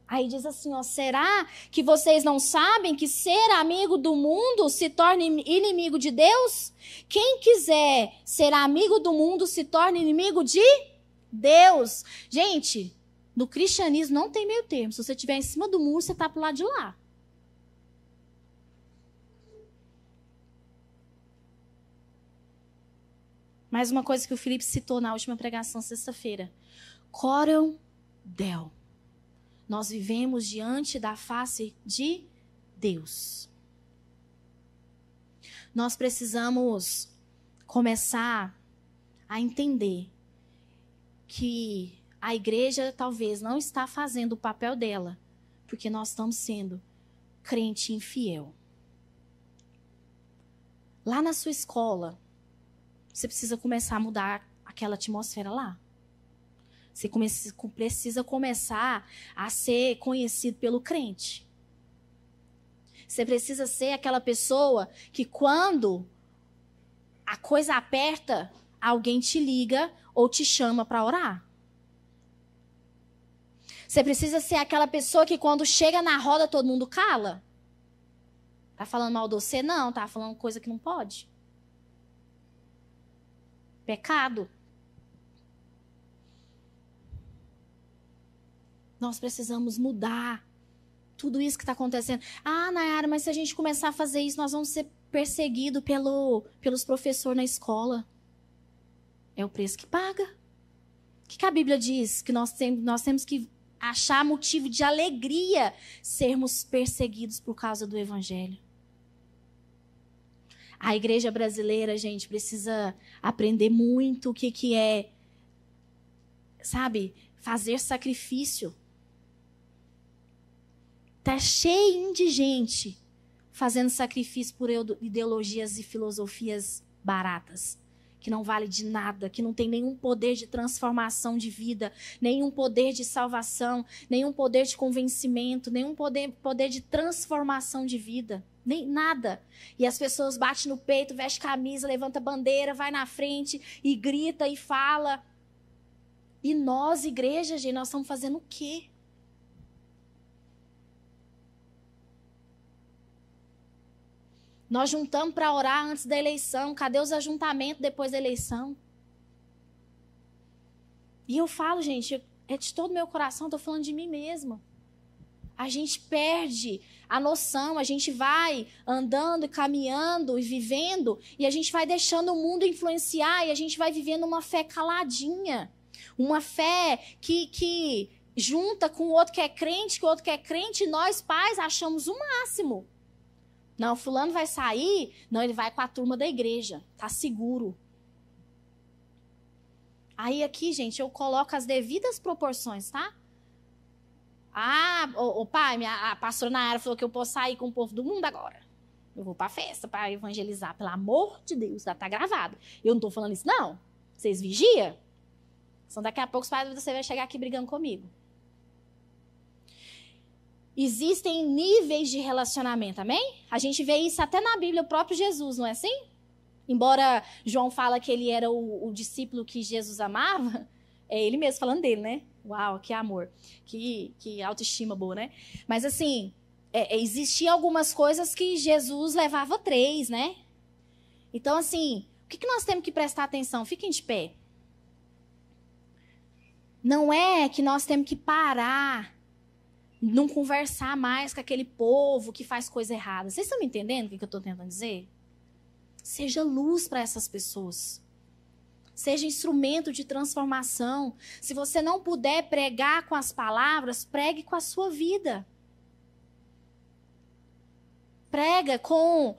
Speaker 1: Aí diz assim, ó, será que vocês não sabem que ser amigo do mundo se torna inimigo de Deus? Quem quiser ser amigo do mundo se torna inimigo de Deus. Gente, no cristianismo não tem meio termo. Se você estiver em cima do muro, você está pro lado de lá. Mais uma coisa que o Felipe citou na última pregação, sexta-feira. Coram Del. Nós vivemos diante da face de Deus. Nós precisamos começar a entender que a igreja talvez não está fazendo o papel dela, porque nós estamos sendo crente infiel. Lá na sua escola, você precisa começar a mudar aquela atmosfera lá. Você precisa começar a ser conhecido pelo crente. Você precisa ser aquela pessoa que quando a coisa aperta, alguém te liga ou te chama para orar. Você precisa ser aquela pessoa que quando chega na roda todo mundo cala. Tá falando mal de você? Não, tá falando coisa que não pode. Pecado. Nós precisamos mudar tudo isso que está acontecendo. Ah, Nayara, mas se a gente começar a fazer isso, nós vamos ser perseguidos pelos professores na escola. É o preço que paga. O que a Bíblia diz? Que nós temos que achar motivo de alegria sermos perseguidos por causa do Evangelho. A igreja brasileira, gente, precisa aprender muito o que é, sabe, fazer sacrifício. Tá cheio de gente fazendo sacrifício por ideologias e filosofias baratas, que não vale de nada, que não tem nenhum poder de transformação de vida, nenhum poder de salvação, nenhum poder de convencimento, nenhum poder de transformação de vida, nem nada. E as pessoas batem no peito, veste camisa, levanta bandeira, vai na frente e grita e fala. E nós, igreja, gente, nós estamos fazendo o quê? Nós juntamos para orar antes da eleição. Cadê os ajuntamentos depois da eleição? E eu falo, gente, é de todo o meu coração, estou falando de mim mesma. A gente perde a noção, a gente vai andando, caminhando e vivendo, e a gente vai deixando o mundo influenciar, e a gente vai vivendo uma fé caladinha. Uma fé que junta com o outro que é crente, e nós pais achamos o máximo. Não, fulano vai sair, não, ele vai com a turma da igreja, tá seguro. Aí aqui, gente, eu coloco as devidas proporções, tá? Ah, o pai, a pastora Nayara falou que eu posso sair com o povo do mundo agora. Eu vou pra festa para evangelizar, pelo amor de Deus, já tá gravado. Eu não tô falando isso, não. Vocês vigiam? Senão daqui a pouco os pais de você vai chegar aqui brigando comigo. Existem níveis de relacionamento, amém? A gente vê isso até na Bíblia, o próprio Jesus, não é assim? Embora João fala que ele era o discípulo que Jesus amava, é ele mesmo falando dele, né? Uau, que amor, que autoestima boa, né? Mas assim, existiam algumas coisas que Jesus levava 3, né? Então assim, o que nós temos que prestar atenção? Fiquem de pé. Não é que nós temos que parar, não conversar mais com aquele povo que faz coisa errada. Vocês estão me entendendo o que eu estou tentando dizer? Seja luz para essas pessoas. Seja instrumento de transformação. Se você não puder pregar com as palavras, pregue com a sua vida. Prega com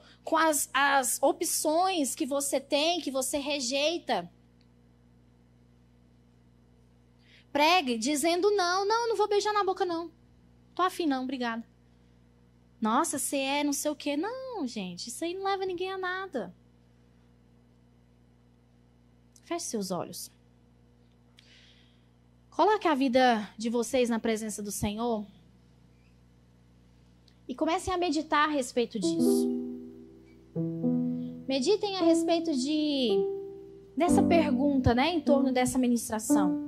Speaker 1: as opções que você tem, que você rejeita. Pregue dizendo não vou beijar na boca não. Tô afim não, obrigada. Nossa, você é não sei o quê. Não, gente, isso aí não leva ninguém a nada. Feche seus olhos. Coloque a vida de vocês na presença do Senhor e comecem a meditar a respeito disso. Meditem a respeito dessa pergunta, né, em torno dessa ministração.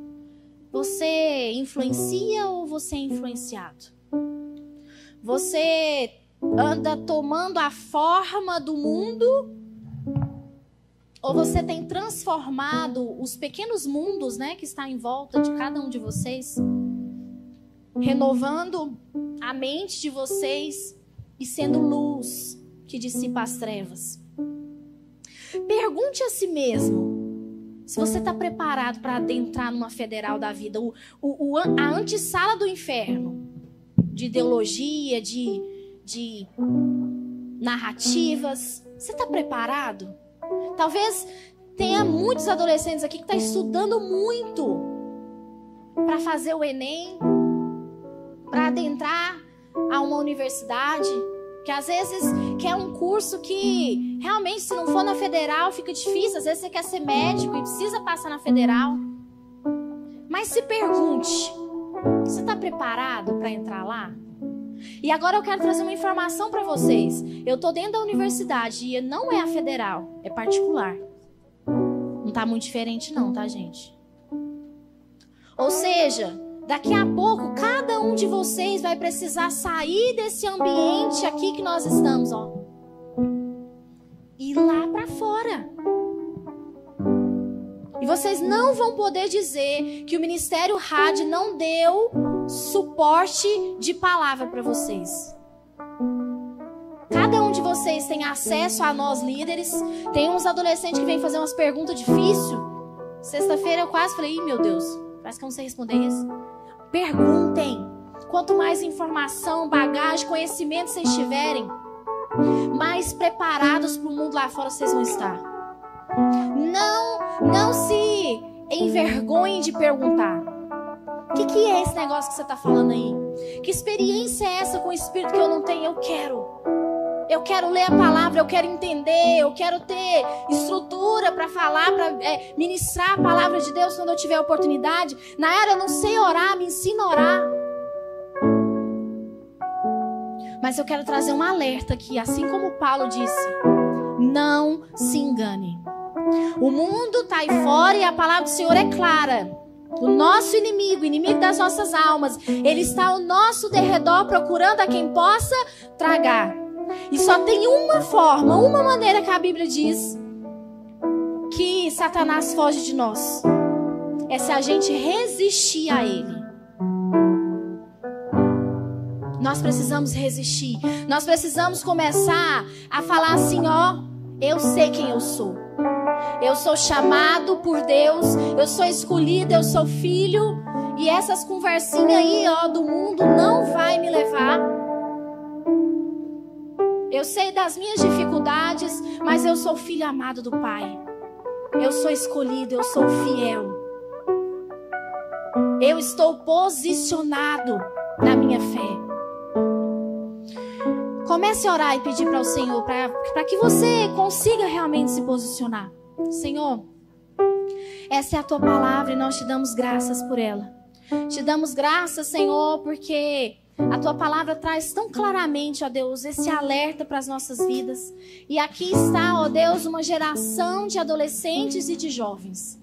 Speaker 1: Você influencia ou você é influenciado? Você anda tomando a forma do mundo? Ou você tem transformado os pequenos mundos, né, que está em volta de cada um de vocês, renovando a mente de vocês e sendo luz que dissipa as trevas? Pergunte a si mesmo se você está preparado para adentrar numa federal da vida, a antessala do inferno, de ideologia, de narrativas. Você está preparado? Talvez tenha muitos adolescentes aqui que estão estudando muito para fazer o Enem, para adentrar a uma universidade, que às vezes quer um curso que realmente, se não for na federal, fica difícil. Às vezes você quer ser médico e precisa passar na federal. Mas se pergunte, você está preparado para entrar lá? E agora eu quero trazer uma informação para vocês. Eu estou dentro da universidade e não é a federal, é particular. Não está muito diferente não, tá, gente? Ou seja, daqui a pouco cada um de vocês vai precisar sair desse ambiente aqui que nós estamos, ó, e ir lá para fora. E vocês não vão poder dizer que o Ministério RAD não deu suporte de palavra para vocês. Cada um de vocês tem acesso a nós líderes. Tem uns adolescentes que vêm fazer umas perguntas difíceis. Sexta-feira eu quase falei, meu Deus, parece que eu não sei responder isso. Perguntem. Quanto mais informação, bagagem, conhecimento vocês tiverem, mais preparados para o mundo lá fora vocês vão estar. Não se envergonhem de perguntar. O que é esse negócio que você está falando aí? Que experiência é essa com o Espírito que eu não tenho? Eu quero ler a palavra, eu quero entender, eu quero ter estrutura para falar, para ministrar a palavra de Deus quando eu tiver a oportunidade. Nayara, eu não sei orar, me ensina a orar. Mas eu quero trazer um alerta aqui, assim como Paulo disse. Não se engane. O mundo está aí fora e a palavra do Senhor é clara. O nosso inimigo, inimigo das nossas almas, ele está ao nosso derredor procurando a quem possa tragar. E só tem uma forma, uma maneira que a Bíblia diz que Satanás foge de nós. É se a gente resistir a ele. Nós precisamos resistir. Nós precisamos começar a falar assim, ó, eu sei quem eu sou. Eu sou chamado por Deus, eu sou escolhido, eu sou filho. E essas conversinhas aí, ó, do mundo não vai me levar. Eu sei das minhas dificuldades, mas eu sou filho amado do Pai. Eu sou escolhido, eu sou fiel. Eu estou posicionado na minha fé. Comece a orar e pedir para o Senhor, para que você consiga realmente se posicionar. Senhor, essa é a Tua palavra e nós te damos graças por ela. Te damos graças, Senhor, porque a Tua palavra traz tão claramente, ó Deus, esse alerta para as nossas vidas. E aqui está, ó Deus, uma geração de adolescentes e de jovens.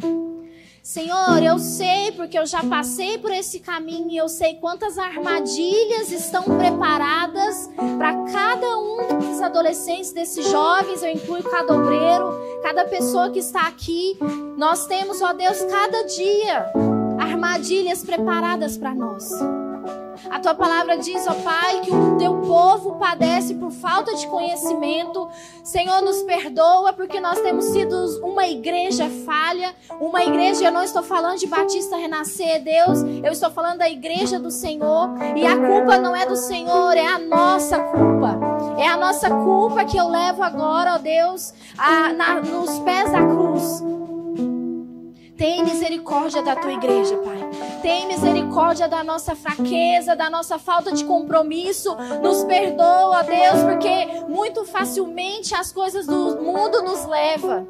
Speaker 1: Senhor, eu sei, porque eu já passei por esse caminho e eu sei quantas armadilhas estão preparadas para cada um desses adolescentes, desses jovens. Eu incluo cada obreiro, cada pessoa que está aqui. Nós temos, ó Deus, cada dia armadilhas preparadas para nós. A Tua palavra diz, ó Pai, que o Teu povo padece por falta de conhecimento. Senhor, nos perdoa porque nós temos sido uma igreja falha, uma igreja, eu não estou falando de Batista Renascer, Deus, eu estou falando da igreja do Senhor. E a culpa não é do Senhor, é a nossa culpa. É a nossa culpa que eu levo agora, ó Deus, nos pés da cruz. Tem misericórdia da tua igreja, Pai. Tem misericórdia da nossa fraqueza, da nossa falta de compromisso. Nos perdoa, Deus, porque muito facilmente as coisas do mundo nos levam.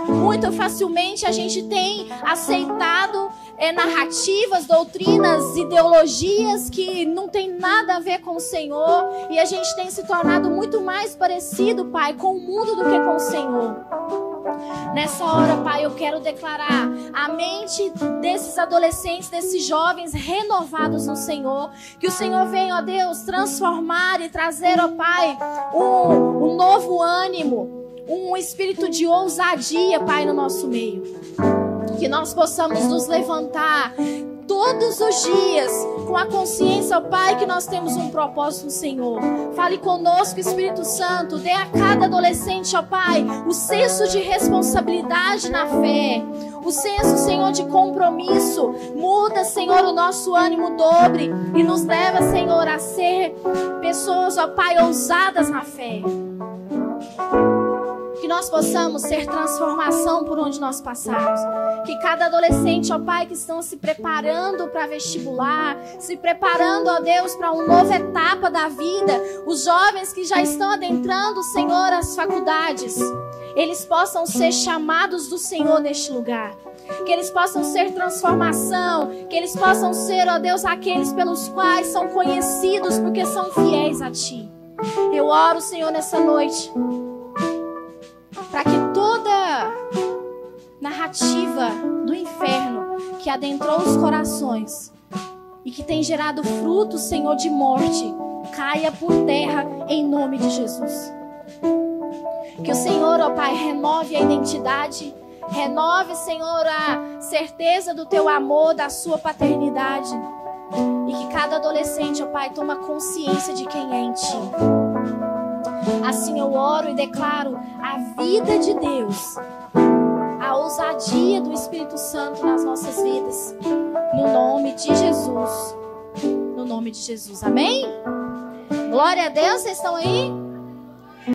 Speaker 1: Muito facilmente a gente tem aceitado narrativas, doutrinas, ideologias que não tem nada a ver com o Senhor. E a gente tem se tornado muito mais parecido, Pai, com o mundo do que com o Senhor. Nessa hora, Pai, eu quero declarar a mente desses adolescentes, desses jovens renovados no Senhor. Que o Senhor venha, ó Deus, transformar e trazer, ó Pai, um novo ânimo, um espírito de ousadia, Pai, no nosso meio. Que nós possamos nos levantar todos os dias com a consciência, ó Pai, que nós temos um propósito no Senhor. Fale conosco, Espírito Santo. Dê a cada adolescente, ó Pai, o senso de responsabilidade na fé. O senso, Senhor, de compromisso. Muda, Senhor, o nosso ânimo dobre e nos leva, Senhor, a ser pessoas, ó Pai, ousadas na fé. Que nós possamos ser transformação por onde nós passarmos. Que cada adolescente, ó Pai, que estão se preparando para vestibular, se preparando, ó Deus, para uma nova etapa da vida, os jovens que já estão adentrando, Senhor, as faculdades, eles possam ser chamados do Senhor neste lugar. Que eles possam ser transformação, que eles possam ser, ó Deus, aqueles pelos quais são conhecidos porque são fiéis a Ti. Eu oro, Senhor, nessa noite, para que toda narrativa do inferno que adentrou os corações e que tem gerado frutos, Senhor, de morte, caia por terra em nome de Jesus. Que o Senhor, ó Pai, renove a identidade, renove, Senhor, a certeza do Teu amor, da Sua paternidade, e que cada adolescente, ó Pai, toma consciência de quem é em Ti. Assim eu oro e declaro a vida de Deus, a ousadia do Espírito Santo nas nossas vidas, no nome de Jesus. No nome de Jesus, amém? Glória a Deus, vocês estão aí?